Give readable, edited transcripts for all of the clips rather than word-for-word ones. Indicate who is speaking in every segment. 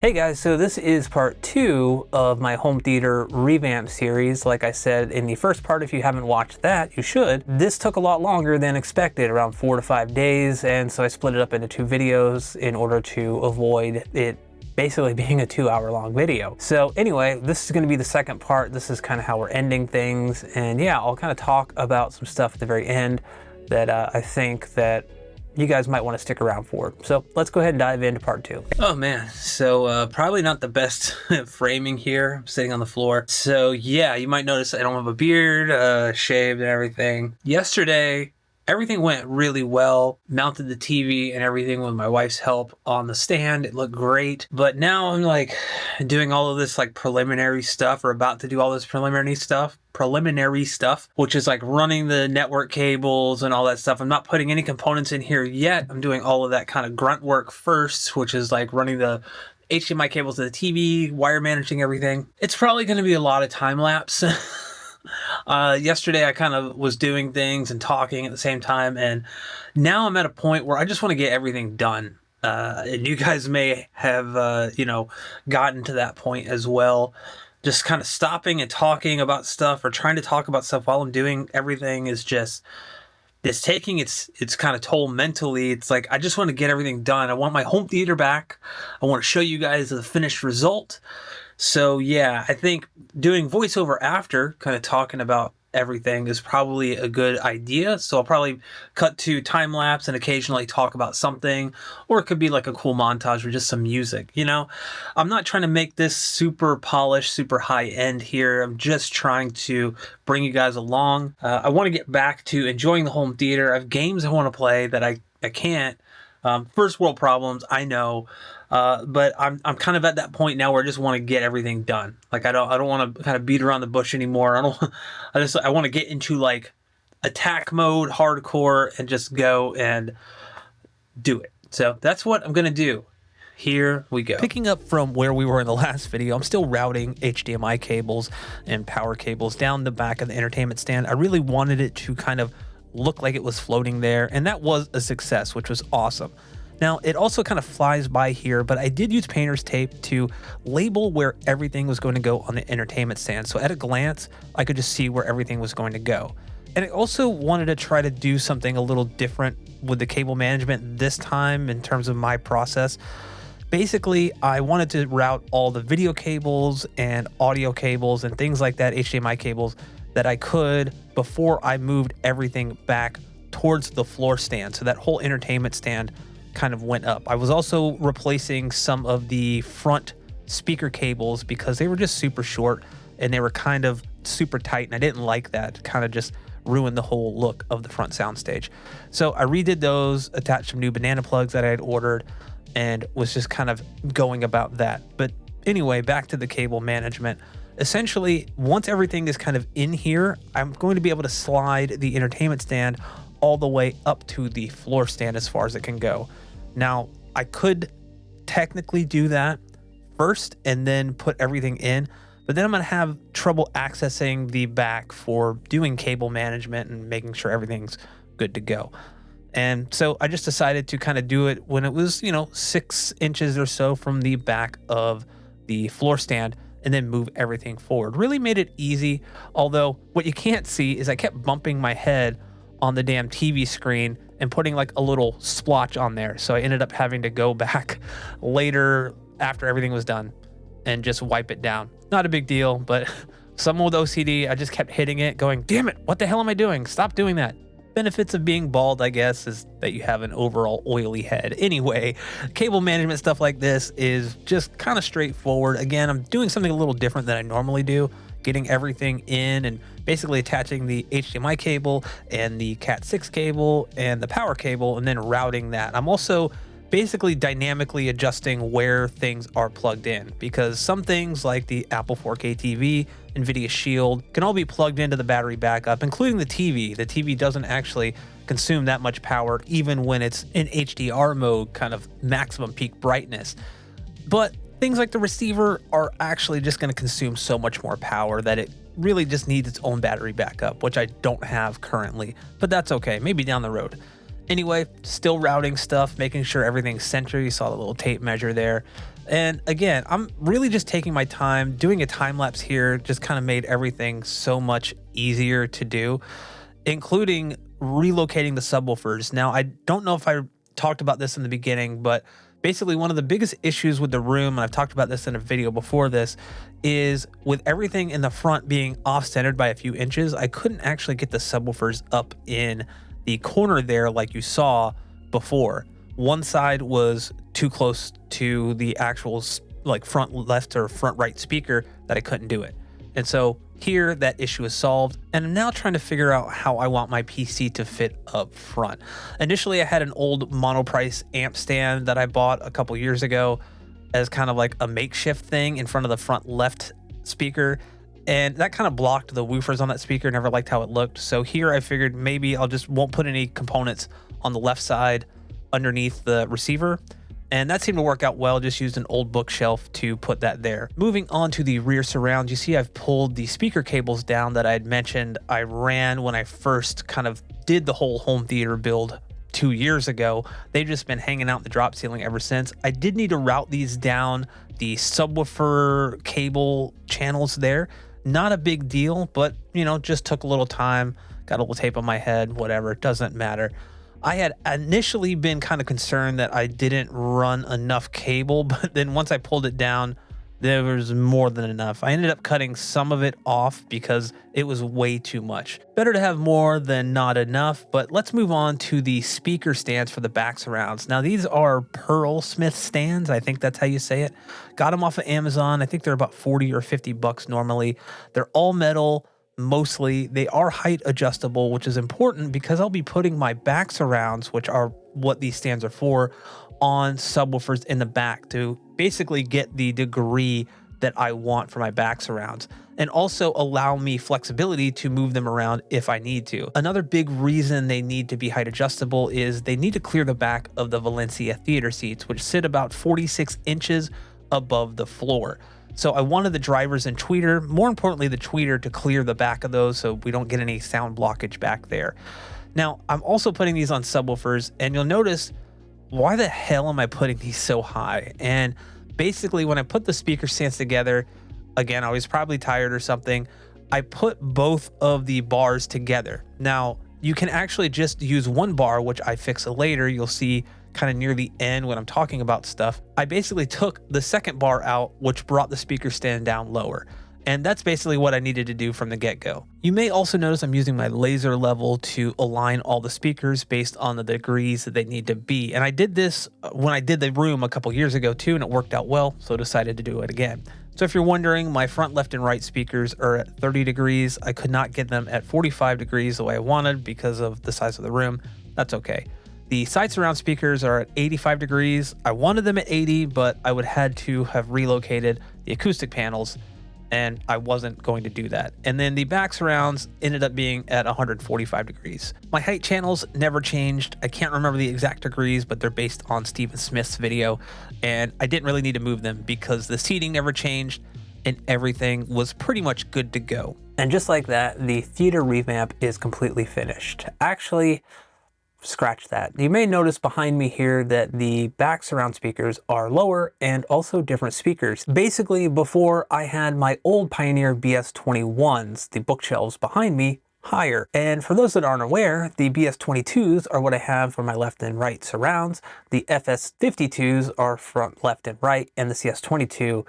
Speaker 1: Hey guys, so this is part 2 of my home theater revamp series. Like I said in the first part, if you haven't watched that, you should. This took a lot longer than expected, around 4 to 5 days, and so I split it up into 2 videos in order to avoid it basically being a 2-hour long video. So anyway, this is going to be the second part. This is kind of how we're ending things, and yeah, I'll kind of talk about some stuff at the very end that I think that you guys might want to stick around for. So let's go ahead and dive into part 2. Oh man, so probably not the best framing here. I'm sitting on the floor. So yeah, you might notice I don't have a beard, shaved and everything. Yesterday, everything went really well. Mounted the TV and everything with my wife's help on the stand. It looked great. But now I'm like doing all of this like preliminary stuff, or about to do all this preliminary stuff, which is like running the network cables and all that stuff. I'm not putting any components in here yet. I'm doing all of that kind of grunt work first, which is like running the HDMI cables to the TV, wire managing everything. It's probably going to be a lot of time lapse. Yesterday I kind of was doing things and talking at the same time, and now I'm at a point where I just want to get everything done. And you guys may have, gotten to that point as well. Just kind of stopping and talking about stuff, or trying to talk about stuff while I'm doing everything, is just, it's taking its kind of toll mentally. It's like, I just want to get everything done. I want my home theater back. I want to show you guys the finished result. So yeah, I think doing voiceover after kind of talking about everything is probably a good idea. So I'll probably cut to time lapse and occasionally talk about something, or it could be like a cool montage or just some music. You know, I'm not trying to make this super polished, super high end here. I'm just trying to bring you guys along. I want to get back to enjoying the home theater. I have games I want to play that I can't. First world problems, I know. But I'm kind of at that point now where I just want to get everything done. Like I don't want to kind of beat around the bush anymore. I want to get into like attack mode, hardcore, and just go and do it. So that's what I'm gonna do. Here we go. Picking up from where we were in the last video, I'm still routing HDMI cables and power cables down the back of the entertainment stand. I really wanted it to kind of look like it was floating there, and that was a success, which was awesome. Now, it also kind of flies by here, but I did use painter's tape to label where everything was going to go on the entertainment stand. So at a glance, I could just see where everything was going to go. And I also wanted to try to do something a little different with the cable management this time in terms of my process. Basically, I wanted to route all the video cables and audio cables and things like that, HDMI cables, that I could before I moved everything back towards the floor stand. So that whole entertainment stand kind of went up. I was also replacing some of the front speaker cables because they were just super short and they were kind of super tight, and I didn't like that. Kind of just ruined the whole look of the front soundstage. So I redid those, attached some new banana plugs that I had ordered, and was just kind of going about that. But anyway, back to the cable management. Essentially, once everything is kind of in here, I'm going to be able to slide the entertainment stand all the way up to the floor stand as far as it can go. Now, I could technically do that first and then put everything in, but then I'm going to have trouble accessing the back for doing cable management and making sure everything's good to go. And so I just decided to kind of do it when it was, 6 inches or so from the back of the floor stand, and then move everything forward. Really made it easy, although what you can't see is I kept bumping my head on the damn TV screen and putting like a little splotch on there. So I ended up having to go back later after everything was done and just wipe it down. Not a big deal, but someone with OCD, I just kept hitting it going, damn it, what the hell am I doing? Stop doing that. Benefits of being bald, I guess, is that you have an overall oily head. Anyway, cable management stuff like this is just kind of straightforward. Again, I'm doing something a little different than I normally do, getting everything in and basically attaching the HDMI cable and the Cat6 cable and the power cable, and then routing that. I'm also basically dynamically adjusting where things are plugged in, because some things like the Apple 4K TV, NVIDIA Shield, can all be plugged into the battery backup, including the TV. The TV doesn't actually consume that much power even when it's in HDR mode, kind of maximum peak brightness. But things like the receiver are actually just going to consume so much more power that it really just needs its own battery backup, which I don't have currently, but that's okay, maybe down the road. Anyway, still routing stuff, making sure everything's centered. You saw the little tape measure there. And again, I'm really just taking my time. Doing a time lapse here just kind of made everything so much easier to do, including relocating the subwoofers. Now, I don't know if I talked about this in the beginning, but basically one of the biggest issues with the room, and I've talked about this in a video before this, is with everything in the front being off-centered by a few inches, I couldn't actually get the subwoofers up in the corner there like you saw before. One side was too close to the actual like front left or front right speaker that I couldn't do it. And so here that issue is solved, and I'm now trying to figure out how I want my PC to fit up front. Initially, I had an old Monoprice amp stand that I bought a couple years ago as kind of like a makeshift thing in front of the front left speaker, and that kind of blocked the woofers on that speaker. Never liked how it looked. So here I figured maybe I'll just won't put any components on the left side underneath the receiver. And that seemed to work out well. Just used an old bookshelf to put that there. Moving on to the rear surround, you see I've pulled the speaker cables down that I had mentioned I ran when I first kind of did the whole home theater build 2 years ago. They've just been hanging out in the drop ceiling ever since. I did need to route these down the subwoofer cable channels there. Not a big deal, but you know, just took a little time. Got a little tape on my head, whatever, it doesn't matter. I had initially been kind of concerned that I didn't run enough cable, but then once I pulled it down, there was more than enough. I ended up cutting some of it off because it was way too much. Better to have more than not enough, but let's move on to the speaker stands for the back surrounds. Now these are PERLESMITH stands. I think that's how you say it. Got them off of Amazon. I think they're about 40 or 50 bucks normally. They're all metal. Mostly they are height adjustable, which is important because I'll be putting my back surrounds, which are what these stands are for, on subwoofers in the back to basically get the degree that I want for my back surrounds, and also allow me flexibility to move them around if I need to. Another big reason they need to be height adjustable is they need to clear the back of the Valencia theater seats, which sit about 46 inches above the floor. So I wanted the drivers and tweeter, more importantly the tweeter, to clear the back of those so we don't get any sound blockage back there. Now I'm also putting these on subwoofers, and you'll notice, why the hell am I putting these so high? And basically when I put the speaker stands together, again, I was probably tired or something, I put both of the bars together. Now you can actually just use one bar, which I fix later. You'll see kind of near the end when I'm talking about stuff. I basically took the second bar out, which brought the speaker stand down lower. And that's basically what I needed to do from the get-go. You may also notice I'm using my laser level to align all the speakers based on the degrees that they need to be. And I did this when I did the room a couple years ago too, and it worked out well, so I decided to do it again. So if you're wondering, my front, left, and right speakers are at 30 degrees. I could not get them at 45 degrees the way I wanted because of the size of the room. That's okay. The side surround speakers are at 85 degrees. I wanted them at 80, but I would had to have relocated the acoustic panels, and I wasn't going to do that. And then the back surrounds ended up being at 145 degrees. My height channels never changed. I can't remember the exact degrees, but they're based on Stephen Smith's video, and I didn't really need to move them because the seating never changed and everything was pretty much good to go. And just like that, the theater revamp is completely finished. Actually, scratch that. You may notice behind me here that the back surround speakers are lower and also different speakers. Basically, before I had my old Pioneer BS21s, the bookshelves behind me, higher. And for those that aren't aware, the BS22s are what I have for my left and right surrounds. The FS52s are front, left, and right, and the CS22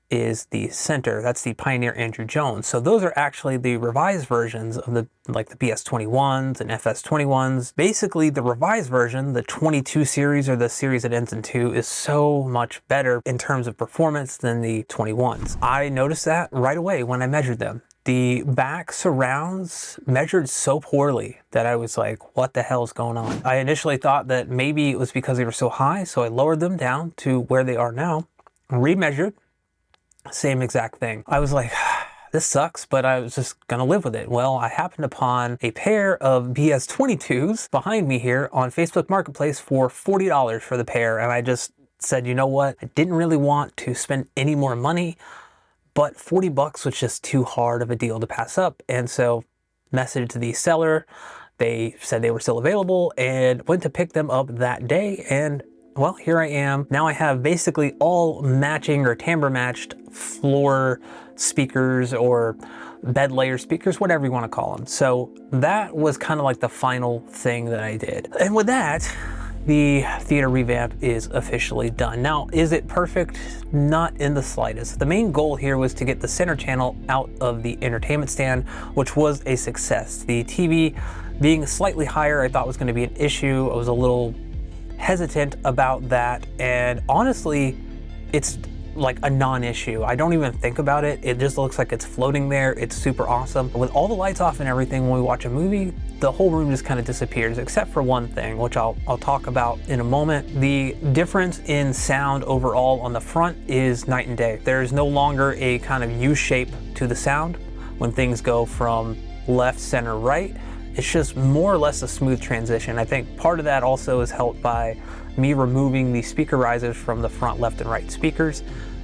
Speaker 1: is the center. That's the Pioneer Andrew Jones. So those are actually the revised versions of the BS21s and FS21s. Basically the revised version, the 22 series, or the series that ends in 2, is so much better in terms of performance than the 21s. I noticed that right away when I measured them. The back surrounds measured so poorly that I was like, what the hell is going on? I initially thought that maybe it was because they were so high, so I lowered them down to where they are now, remeasured, same exact thing. I was like, this sucks, but I was just gonna live with it. Well, I happened upon a pair of BS22s behind me here on Facebook Marketplace for $40 for the pair, and I just said, you know what? I didn't really want to spend any more money, but 40 bucks was just too hard of a deal to pass up. And so messaged the seller, they said they were still available, and went to pick them up that day, and well, here I am. Now I have basically all matching or timbre matched floor speakers or bed layer speakers, whatever you want to call them. So that was kind of like the final thing that I did. And with that, the theater revamp is officially done. Now, is it perfect? Not in the slightest. The main goal here was to get the center channel out of the entertainment stand, which was a success. The TV being slightly higher, I thought was going to be an issue. I was a little hesitant about that, and honestly, it's like a non-issue. I don't even think about it. It just looks like it's floating there. It's super awesome. With all the lights off and everything, when we watch a movie, the whole room just kind of disappears, except for one thing, which I'll talk about in a moment. The difference in sound overall on the front is night and day. There's no longer a kind of U shape to the sound when things go from left, center, right. It's just more or less a smooth transition. I think part of that also is helped by me removing the speaker risers from the front left and right speakers.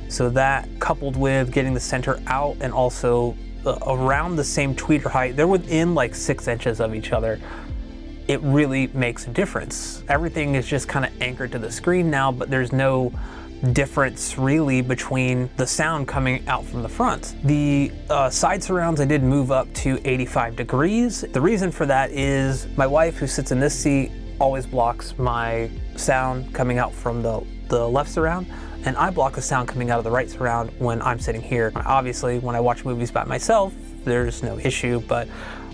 Speaker 1: So that, coupled with getting the center out and also around the same tweeter height, they're within like 6 inches of each other. It really makes a difference. Everything is just kind of anchored to the screen now, but there's no difference really between the sound coming out from the front. The side surrounds I did move up to 85 degrees. The reason for that is my wife, who sits in this seat, always blocks my sound coming out from the left surround, and I block the sound coming out of the right surround when I'm sitting here. Obviously, when I watch movies by myself, there's no issue, but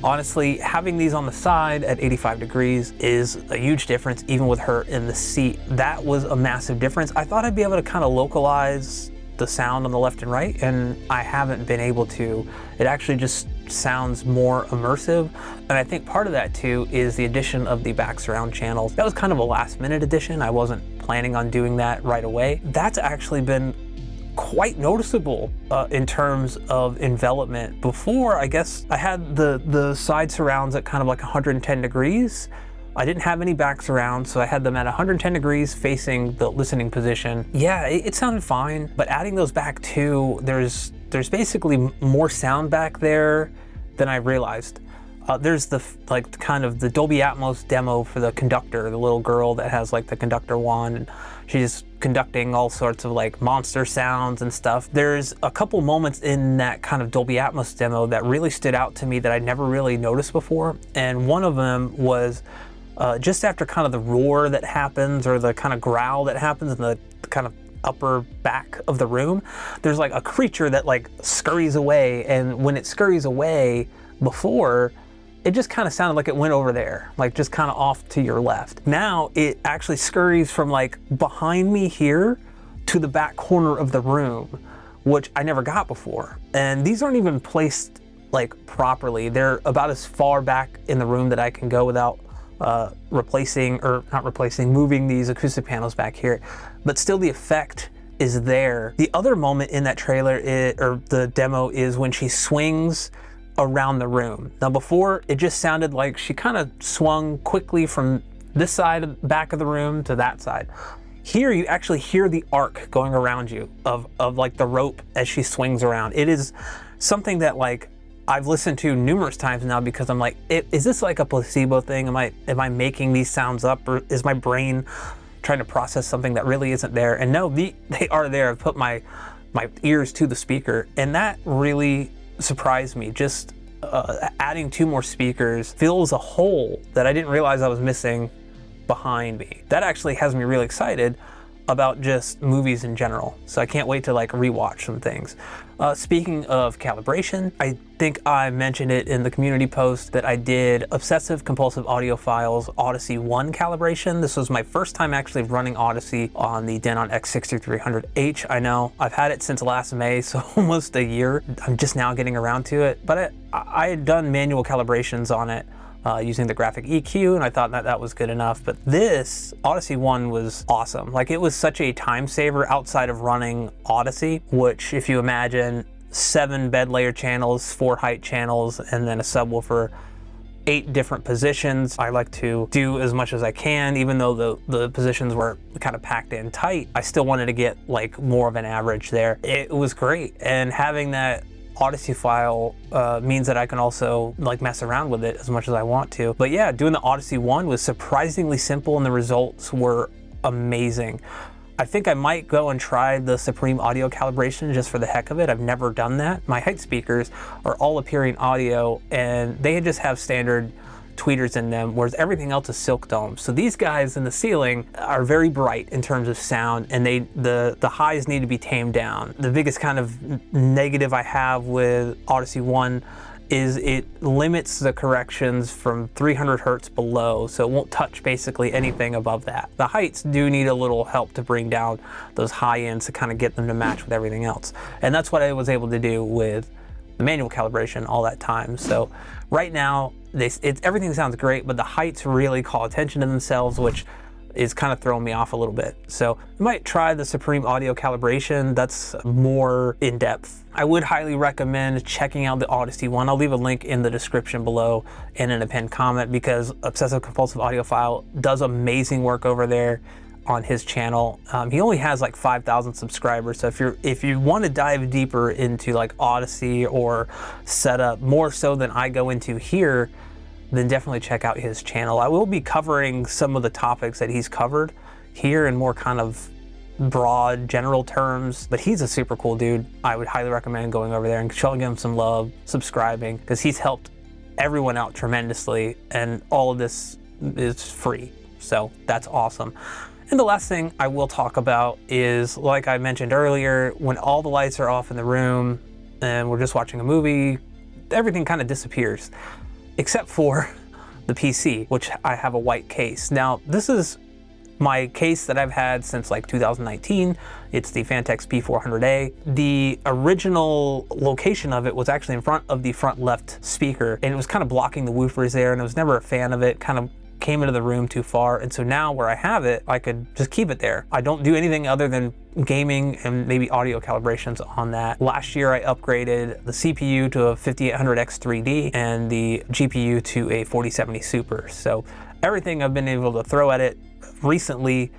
Speaker 1: honestly, having these on the side at 85 degrees is a huge difference, even with her in the seat. That was a massive difference. I thought I'd be able to kind of localize the sound on the left and right, and I haven't been able to. It actually just sounds more immersive, and I think part of that too is the addition of the back surround channels. That was kind of a last minute addition. I wasn't planning on doing that right away. That's actually been quite noticeable in terms of envelopment. Before, I guess I had the side surrounds at kind of like 110 degrees. I didn't have any back surrounds, so I had them at 110 degrees facing the listening position. Yeah, it sounded fine, but adding those back too, there's basically more sound back there than I realized. There's the kind of the Dolby Atmos demo for the conductor, the little girl that has like the conductor wand, and she's conducting all sorts of like monster sounds and stuff. There's a couple moments in that kind of Dolby Atmos demo that really stood out to me that I'd never really noticed before, and one of them was just after kind of the roar that happens, or the kind of growl that happens in the kind of upper back of the room, there's like a creature that like scurries away, and when it scurries away before, it just kind of sounded like it went over there, like just kind of off to your left. Now it actually scurries from like behind me here to the back corner of the room, which I never got before. And these aren't even placed like properly. They're about as far back in the room that I can go without moving these acoustic panels back here. But still the effect is there. The other moment in that trailer or the demo is when she swings around the room. Now before, it just sounded like she kind of swung quickly from this side, back of the room, to that side. Here you actually hear the arc going around you of like the rope as she swings around. It is something that like I've listened to numerous times now, because I'm like, is this like a placebo thing? Am I making these sounds up, or is my brain trying to process something that really isn't there? And no, they are there. I've put my ears to the speaker, and that really surprised me. Just adding 2 more speakers fills a hole that I didn't realize I was missing behind me. That actually has me really excited about just movies in general. So I can't wait to like rewatch some things. Speaking of calibration, I think I mentioned it in the community post that I did Obsessive Compulsive Audiophile's Audyssey One calibration. This was my first time actually running Audyssey on the Denon X6300H. I know I've had it since last May, so almost a year. I'm just now getting around to it, but I had done manual calibrations on it using the graphic EQ, and I thought that was good enough. But this Audyssey One was awesome. Like, it was such a time saver outside of running Audyssey, which, if you imagine 7 bed layer channels, 4 height channels, and then a subwoofer, 8 different positions. I like to do as much as I can, even though the positions were kind of packed in tight. I still wanted to get like more of an average there. It was great, and having that Audyssey file means that I can also like mess around with it as much as I want to. But yeah, doing the Audyssey One was surprisingly simple, and the results were amazing. I think I might go and try the Supreme audio calibration just for the heck of it. I've never done that. My height speakers are all appearing audio, and they just have standard tweeters in them, whereas everything else is silk dome. So these guys in the ceiling are very bright in terms of sound, and the highs need to be tamed down. The biggest kind of negative I have with Audyssey One is it limits the corrections from 300 hertz below, so it won't touch basically anything above that. The heights do need a little help to bring down those high ends to kind of get them to match with everything else. And that's what I was able to do with the manual calibration all that time. So right now, everything sounds great, but the heights really call attention to themselves, which is kind of throwing me off a little bit. So I might try the Supreme audio calibration. That's more in depth. I would highly recommend checking out the Audyssey One. I'll leave a link in the description below and in a pinned comment, because Obsessive Compulsive Audiophile does amazing work over there on his channel. He only has like 5,000 subscribers, so if you want to dive deeper into like Audyssey or setup more so than I go into here, then definitely check out his channel. I will be covering some of the topics that he's covered here in more kind of broad general terms, but he's a super cool dude. I would highly recommend going over there and showing him some love, subscribing, because he's helped everyone out tremendously, and all of this is free, so that's awesome. And the last thing I will talk about is, like I mentioned earlier, when all the lights are off in the room and we're just watching a movie, everything kind of disappears, except for the PC, which I have a white case. Now, this is my case that I've had since like 2019. It's the Phanteks P400A. The original location of it was actually in front of the front left speaker, and it was kind of blocking the woofers there, and I was never a fan of it. Kind of came into the room too far, and so now where I have it, I could just keep it there. I don't do anything other than gaming and maybe audio calibrations on that. Last year I upgraded the CPU to a 5800X3D and the GPU to a 4070 Super. So everything I've been able to throw at it recently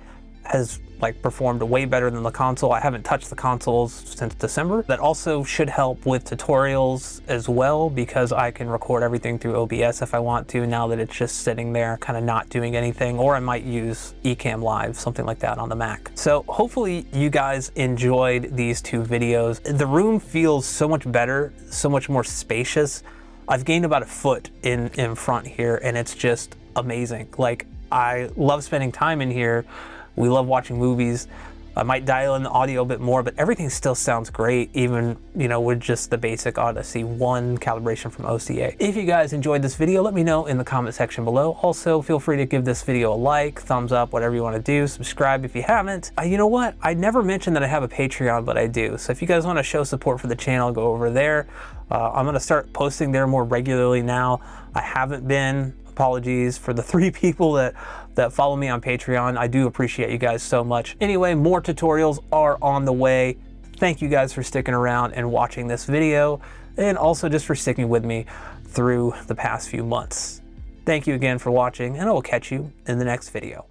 Speaker 1: has like performed way better than the console. I haven't touched the consoles since December. That also should help with tutorials as well, because I can record everything through OBS if I want to, now that it's just sitting there kind of not doing anything, or I might use Ecamm Live, something like that on the Mac. So hopefully you guys enjoyed these two videos. The room feels so much better, so much more spacious. I've gained about a foot in front here, and it's just amazing. Like, I love spending time in here. We love watching movies. I might dial in the audio a bit more, but everything still sounds great, even, you know, with just the basic Audyssey One calibration from OCA. If you guys enjoyed this video, let me know in the comment section below. Also, feel free to give this video a like, thumbs up, whatever you want to do. Subscribe if you haven't. You know what? I never mentioned that I have a Patreon, but I do. So if you guys want to show support for the channel, go over there. I'm going to start posting there more regularly now. I haven't been. Apologies for the 3 people that follow me on Patreon. I do appreciate you guys so much. Anyway, more tutorials are on the way. Thank you guys for sticking around and watching this video, and also just for sticking with me through the past few months. Thank you again for watching, and I will catch you in the next video.